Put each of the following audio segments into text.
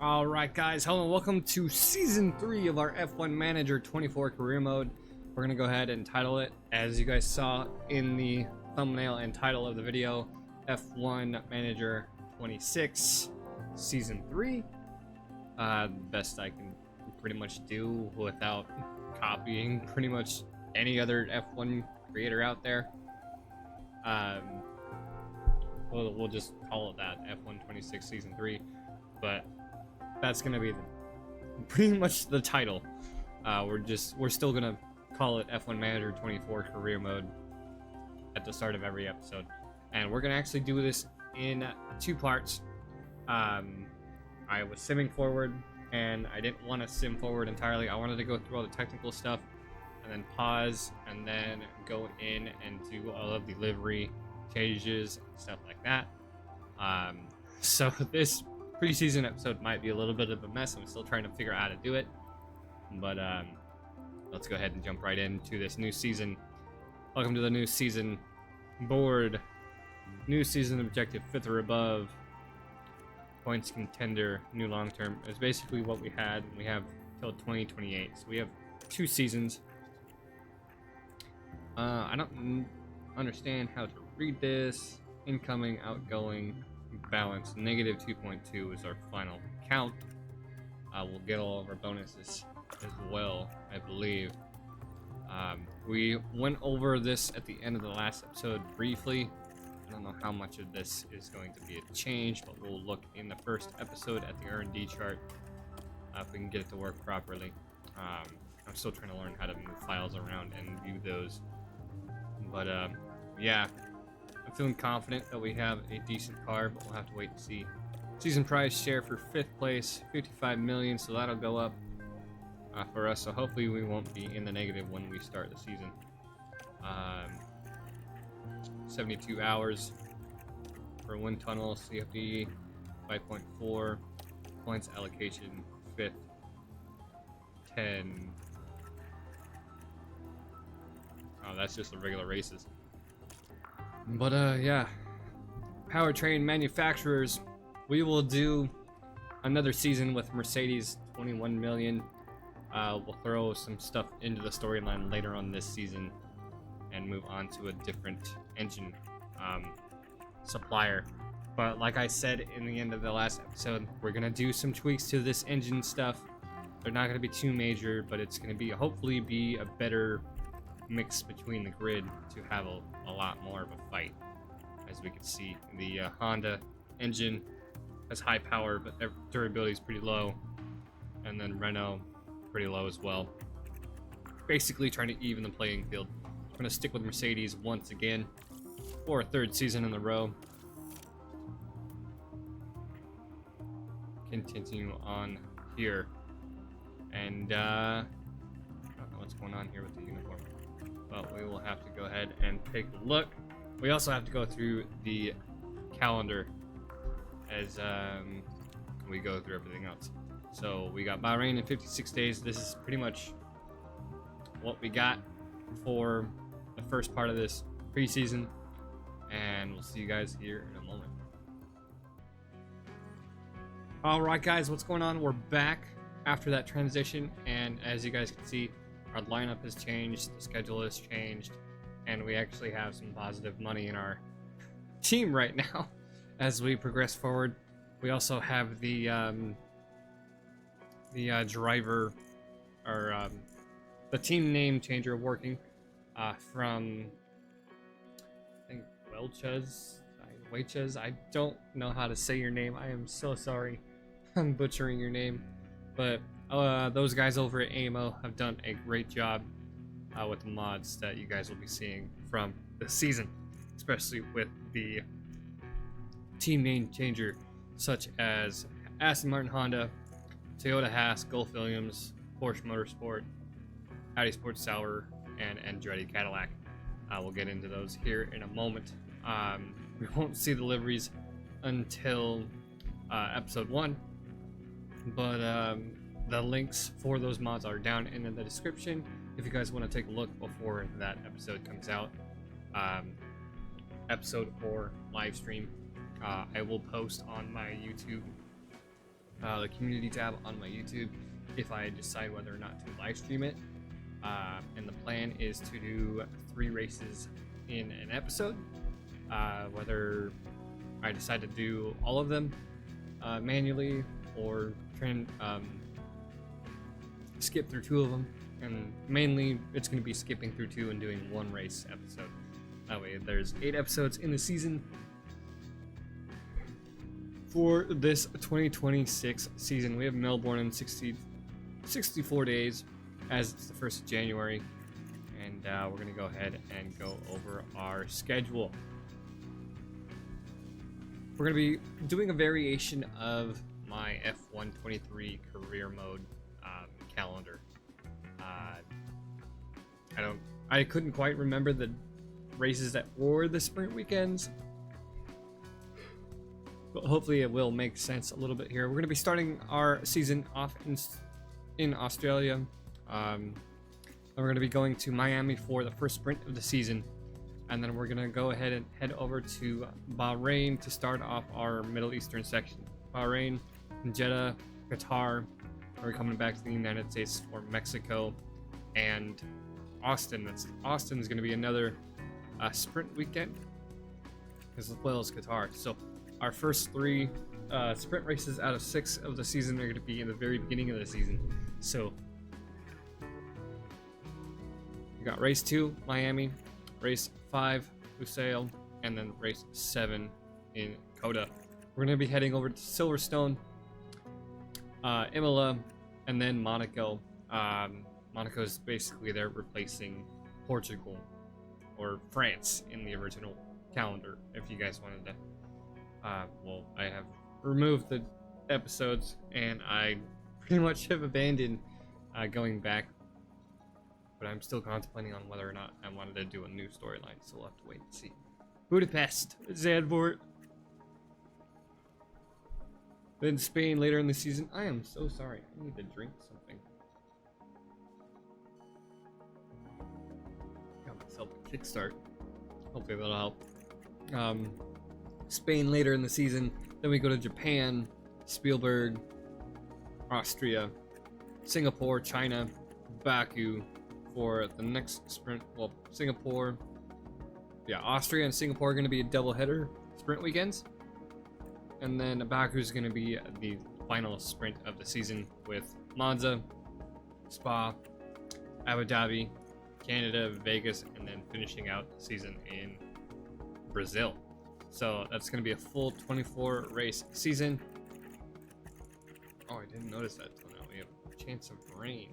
Alright guys, hello and welcome to Season 3 of our F1M24 Career mode. We're going to go ahead and title it, as you guys saw in the thumbnail and title of the video, F1 Manager 26 Season 3. Best I can pretty much do without copying pretty much any other F1 creator out there. We'll just call it that, F126 Season 3, but that's gonna be pretty much the title. We're still gonna call it F1 Manager 24 Career mode at the start of every episode, and we're gonna actually do this in two parts. I was simming forward, and I didn't want to sim forward entirely. I wanted to go through all the technical stuff, and then pause, and then go in and do all of the livery changes and stuff like that. So this preseason episode might be a little bit of a mess. I'm still trying to figure out how to do it, but let's go ahead and jump right into this new season. Welcome to the new season board. New season objective, 5th or above. Points contender, new long term. It's basically what we had. We have till 2028, so we have 2 seasons. I don't understand how to read this. Incoming, outgoing, balance, negative 2.2 is our final count. We'll get all of our bonuses as well, I believe. We went over this at the end of the last episode briefly. I don't know how much of this is going to be a change, but we'll look in the first episode at the R&D chart if we can get it to work properly. I'm still trying to learn how to move files around and view those, but yeah, I'm feeling confident that we have a decent car, but we'll have to wait and see. Season prize share for 5th place, 55 million, so that'll go up for us, so hopefully we won't be in the negative when we start the season. 72 hours for wind tunnel, CFD 5.4, points allocation 5th, 10. Oh, that's just the regular races. But yeah, powertrain manufacturers, we will do another season with Mercedes, 21 million. We'll throw some stuff into the storyline later on this season and move on to a different engine supplier. But like I said in the end of the last episode, we're gonna do some tweaks to this engine stuff. They're not gonna be too major, but it's gonna be hopefully be a better mix between the grid to have a lot more of a fight. As we can see, the Honda engine has high power, but their durability is pretty low, and then Renault pretty low as well. Basically trying to even the playing field. I'm going to stick with Mercedes once again for a 3rd season in a row. Continue on here, and I don't know what's going on here with the uniform, but we will have to go ahead and take a look. We also have to go through the calendar as we go through everything else. So we got Bahrain in 56 days. This is pretty much what we got for the first part of this preseason, and we'll see you guys here in a moment. Alright guys, what's going on? We're back after that transition, and as you guys can see, our lineup has changed, the schedule has changed, and we actually have some positive money in our team right now as we progress forward. We also have the driver, or the team name changer working from, I think, Welches. I don't know how to say your name. I am so sorry. I'm butchering your name, but those guys over at AMO have done a great job with the mods that you guys will be seeing from this season, especially with the team name changer, such as Aston Martin Honda, Toyota Haas, Gulf Williams, Porsche Motorsport, Audi Sports Sauer, and Andretti Cadillac. We'll get into those here in a moment. We won't see the liveries until episode 1, but the links for those mods are down in the description if you guys want to take a look before that episode comes out. Episode or live stream, I will post on my YouTube the community tab on my YouTube if I decide whether or not to live stream it. And the plan is to do 3 races in an episode. Whether I decide to do all of them manually or skip through 2 of them, and mainly it's going to be skipping through 2 and doing 1 race episode. That way there's 8 episodes in the season for this 2026 season. We have Melbourne in 64 days as it's the 1st of January, and we're going to go ahead and go over our schedule. We're going to be doing a variation of my F123 career mode calendar. I couldn't quite remember the races that were the sprint weekends, but hopefully it will make sense a little bit here. We're going to be starting our season off in Australia. And we're going to be going to Miami for the first sprint of the season, and then we're going to go ahead and head over to Bahrain to start off our Middle Eastern section. Bahrain, Jeddah, Qatar. We're coming back to the United States for Mexico and Austin. Austin is going to be another sprint weekend, as well as Qatar. So our first 3 sprint races out of 6 of the season are going to be in the very beginning of the season. So we got race 2, Miami, race 5, Lusail, and then race 7 in Coda. We're going to be heading over to Silverstone, Imola, and then Monaco. Monaco is basically they're replacing Portugal or France in the original calendar. If you guys wanted to, well, I have removed the episodes, and I pretty much have abandoned going back. But I'm still contemplating on whether or not I wanted to do a new storyline, so we'll have to wait and see. Budapest, Zandvoort. Then Spain later in the season. I am so sorry. I need to drink something. Got myself a kickstart. Hopefully that'll help. Spain later in the season. Then we go to Japan, Spielberg, Austria, Singapore, China, Baku for the next sprint. Well, Singapore. Yeah, Austria and Singapore are going to be a doubleheader sprint weekends. And then Baku is going to be the final sprint of the season with Monza, Spa, Abu Dhabi, Canada, Vegas, and then finishing out the season in Brazil. So that's going to be a full 24 race season. Oh, I didn't notice that till now. We have a chance of rain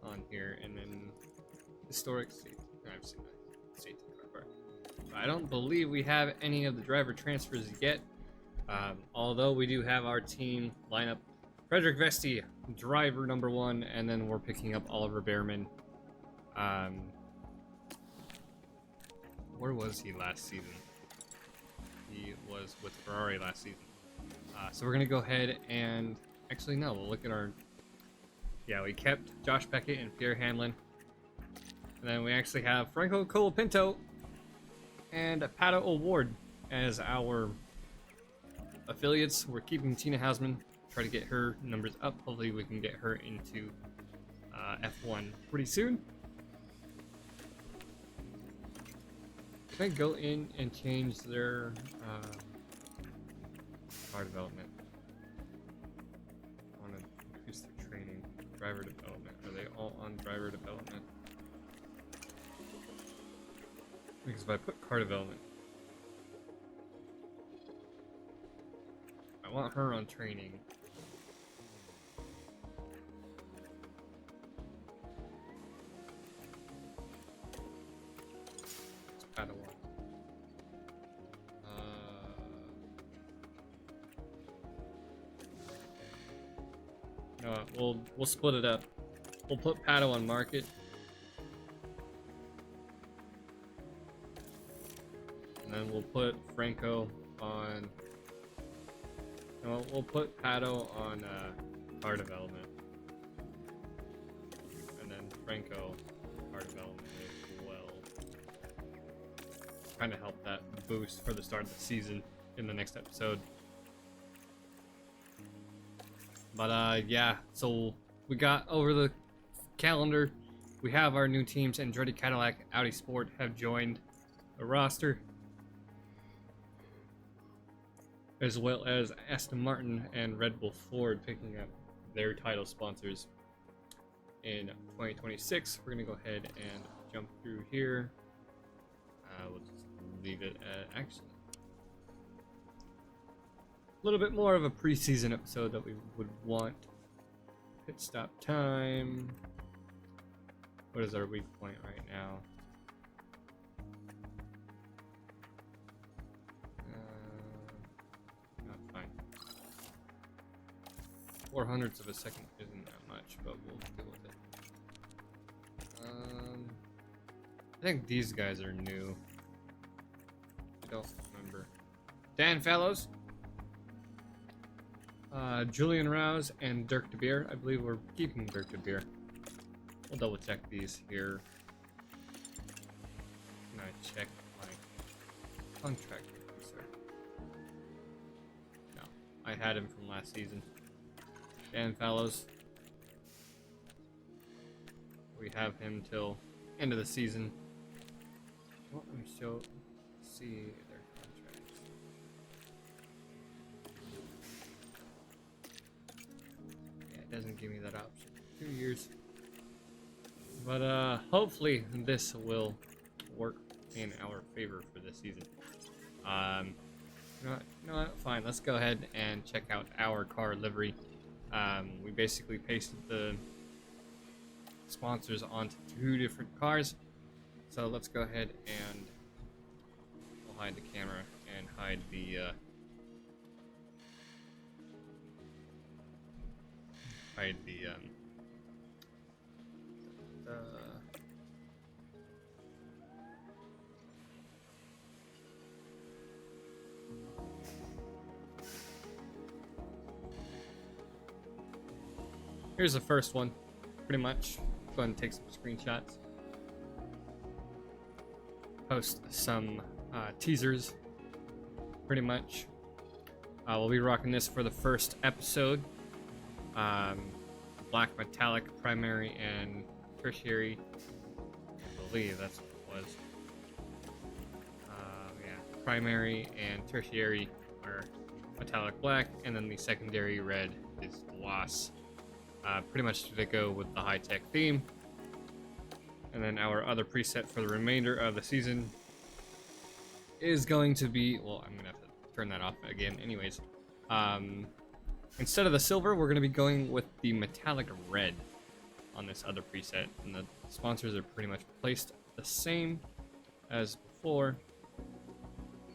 on here, and then historic state. I've seen that state car. I don't believe we have any of the driver transfers yet. Although we do have our team lineup. Frederick Vesti, driver number 1, and then we're picking up Oliver Behrman. Where was he last season? He was with Ferrari last season. So we're gonna go ahead and actually no, we'll look at our. Yeah, we kept Josh Beckett and Pierre Hanlon, and then we actually have Franco Colapinto and Pato O'Ward as our affiliates. We're keeping Tina Hausman, try to get her numbers up. Hopefully we can get her into F1 pretty soon. Can I go in and change their car development? I want to increase their training. Driver development. Are they all on driver development? Because if I put car development, I want her on training. It's Padawan. No, we'll split it up. We'll put Pato on market. And then we'll put Franco on. No, we'll put Pato on car development. And then Franco car development as well. Kind of help that boost for the start of the season in the next episode. But yeah, so we got over the calendar. We have our new teams. Andretti Cadillac, Audi Sport have joined the roster, as well as Aston Martin and Red Bull Ford picking up their title sponsors in 2026. We're gonna go ahead and jump through here. We'll just leave it at actually a little bit more of a preseason episode that we would want. Pit stop time. What is our weak point right now? Not fine. 400ths of a second isn't that much, but we'll deal with it. I think these guys are new. I don't remember. Dan Fellows, Julian Rouse, and Dirk de Beer. I believe we're keeping Dirk de Beer. We'll double check these here. Can I check my contract producer? No, I had him from last season. Dan Fallows. We have him till end of the season. Let me see their contracts. Yeah, it doesn't give me that option. 2 years. But hopefully this will work in our favor for this season. You know what? Fine. Let's go ahead and check out our car livery. We basically pasted the sponsors onto 2 different cars. So let's go ahead and we'll hide the camera and hide the here's the first one, pretty much. Go ahead and take some screenshots. Post some teasers, pretty much. We'll be rocking this for the first episode. Black metallic primary and tertiary. I believe that's what it was. Yeah, primary and tertiary are metallic black, and then the secondary red is gloss. Pretty much to go with the high-tech theme. And then our other preset for the remainder of the season is going to be, well, I'm gonna have to turn that off again anyways. Instead of the silver, we're gonna be going with the metallic red on this other preset, and the sponsors are pretty much placed the same as before,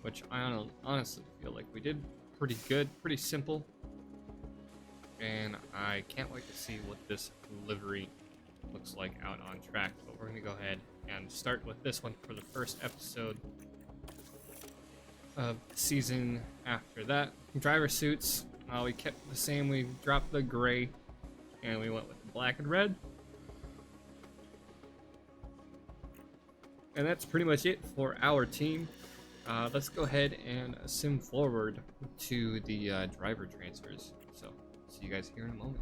which I honestly feel like we did pretty good, pretty simple. And I can't wait to see what this livery looks like out on track. But we're going to go ahead and start with this one for the first episode of the season. After that, driver suits, we kept the same. We dropped the gray and we went with the black and red. And that's pretty much it for our team. Let's go ahead and sim forward to the driver transfers. So see you guys here in a moment.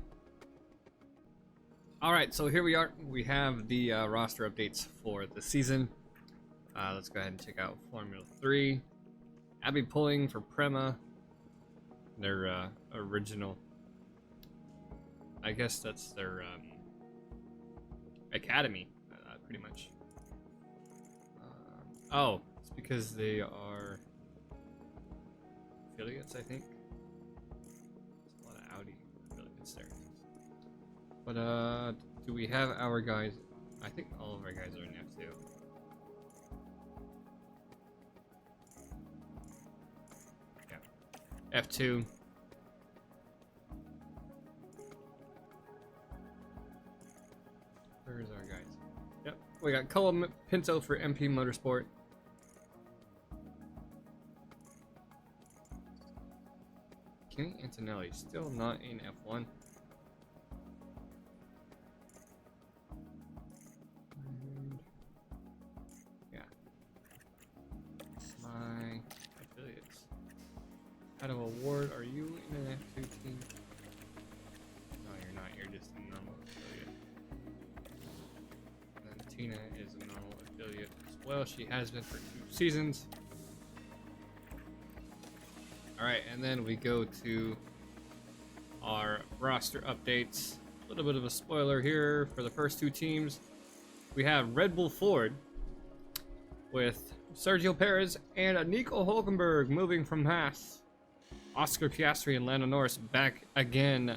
Alright, so here we are. We have the roster updates for the season. Let's go ahead and check out Formula 3. Abby pulling for Prema. Their original, I guess that's their academy, pretty much. Oh, it's because they are affiliates, I think. There's a lot of Audi affiliates there. But do we have our guys? I think all of our guys are in F2. Yeah, F2. Where's our guys? Yep, we got Cullum Pinto for MP Motorsport. Kenny Antonelli still not in F1. Yeah. My affiliates. Out of award, are you in an F2 team? Tina is a normal affiliate as well. She has been for 2 seasons. Alright, and then we go to our roster updates. A little bit of a spoiler here for the first 2 teams. We have Red Bull Ford with Sergio Perez and Nico Hulkenberg moving from Haas. Oscar Piastri and Lando Norris back again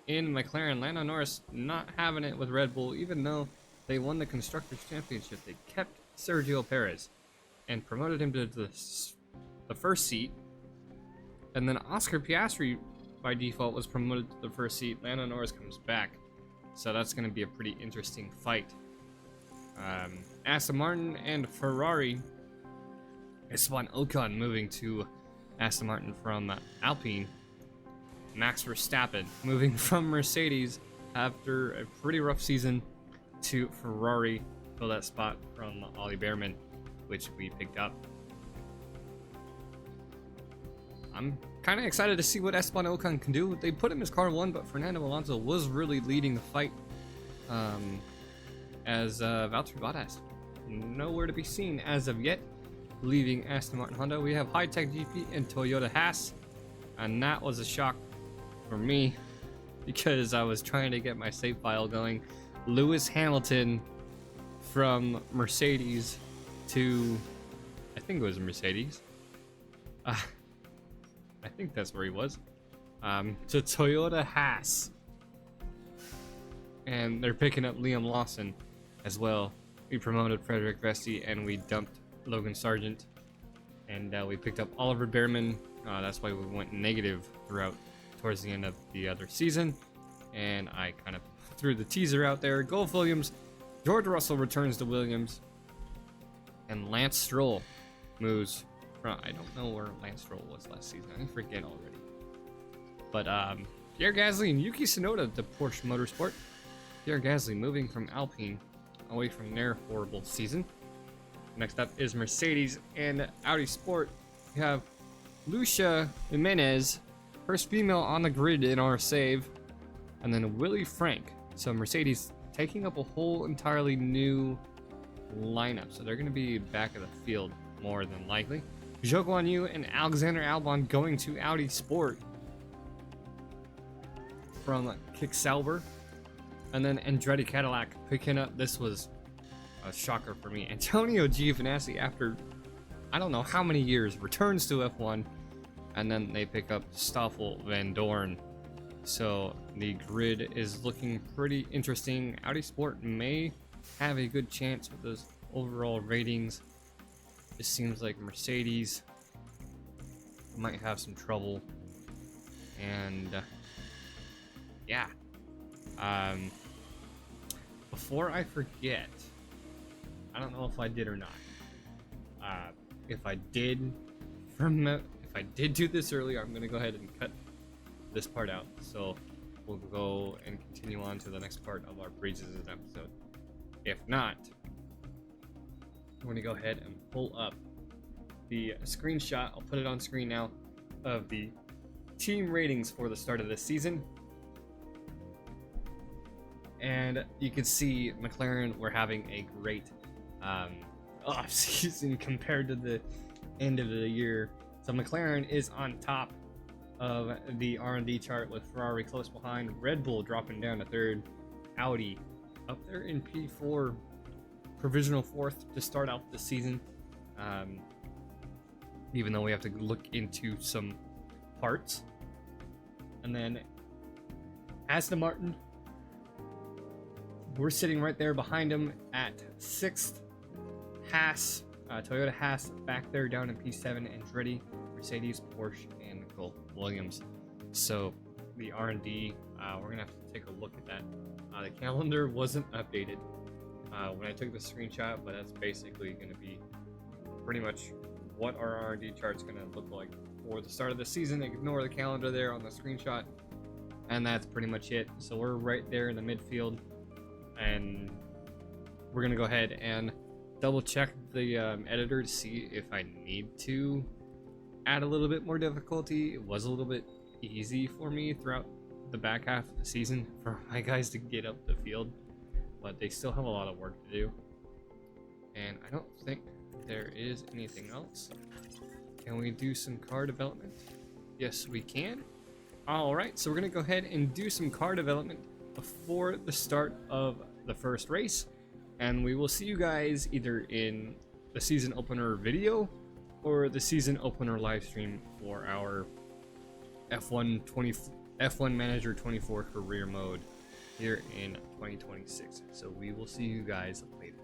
in McLaren. Lando Norris not having it with Red Bull, even though they won the Constructors Championship. They kept Sergio Perez and promoted him to the first seat. And then Oscar Piastri, by default, was promoted to the first seat. Lando Norris comes back. So that's going to be a pretty interesting fight. Aston Martin and Ferrari. Esteban Ocon moving to Aston Martin from Alpine. Max Verstappen moving from Mercedes after a pretty rough season to Ferrari. Fill that spot from Ollie Behrman, which we picked up. I'm kind of excited to see what Esteban Ocon can do. They put him as car 1, but Fernando Alonso was really leading the fight as Valtteri Bottas. Nowhere to be seen as of yet. Leaving Aston Martin Honda, we have High Tech GP and Toyota Haas, and that was a shock for me because I was trying to get my save file going. Lewis Hamilton from Mercedes to, I think it was Mercedes. I think that's where he was. To Toyota Haas, and they're picking up Liam Lawson as well. We promoted Frederick Vesti and we dumped Logan Sargent, and we picked up Oliver Behrman. That's why we went negative throughout towards the end of the other season, and I kind of threw the teaser out there. Gulf Williams, George Russell returns to Williams, and Lance Stroll moves from, I don't know where Lance Stroll was last season, I forget already, but Pierre Gasly and Yuki Tsunoda to Porsche Motorsport. Pierre Gasly moving from Alpine away from their horrible season. Next up is Mercedes and Audi Sport. We have Lucia Jimenez, first female on the grid in our save, and then Willie Frank. So Mercedes taking up a whole entirely new lineup, so they're going to be back of the field more than likely. Zhou Guan Yu and Alexander Albon going to Audi Sport from Kick Sauber, and then Andretti Cadillac picking up, this was a shocker for me, Antonio Giovinazzi, after I don't know how many years, returns to F1, and then they pick up Stoffel Van Dorn. So the grid is looking pretty interesting. Audi Sport may have a good chance with those overall ratings. It seems like Mercedes might have some trouble, and yeah. Before I forget, I don't know if I did or not. If I did do this earlier, I'm gonna go ahead and cut this part out. So we'll go and continue on to the next part of our preseason episode. If not, I'm gonna go ahead and pull up the screenshot. I'll put it on screen now of the team ratings for the start of this season. And you can see McLaren were having a great off season compared to the end of the year. So McLaren is on top of the R&D chart with Ferrari close behind, Red Bull dropping down to 3rd, Audi up there in P4, provisional 4th to start out the season. Even though we have to look into some parts. And then Aston Martin, we're sitting right there behind them at 6th. Haas, Toyota Haas back there down in P7, Andretti, Mercedes, Porsche, and Gulf Williams. So the R&D, we're gonna have to take a look at that. The calendar wasn't updated when I took the screenshot, but that's basically gonna be pretty much what our R&D chart's gonna look like for the start of the season. Ignore the calendar there on the screenshot, and that's pretty much it. So we're right there in the midfield, and we're gonna go ahead and double check the editor to see if I need to add a little bit more difficulty. It was a little bit easy for me throughout the back half of the season for my guys to get up the field, but they still have a lot of work to do. And I don't think there is anything else. Can we do some car development? Yes, we can. Alright, so we're going to go ahead and do some car development before the start of the first race. And we will see you guys either in the season opener video or the season opener live stream for our F1 Manager 24 Career mode here in 2026. So we will see you guys later.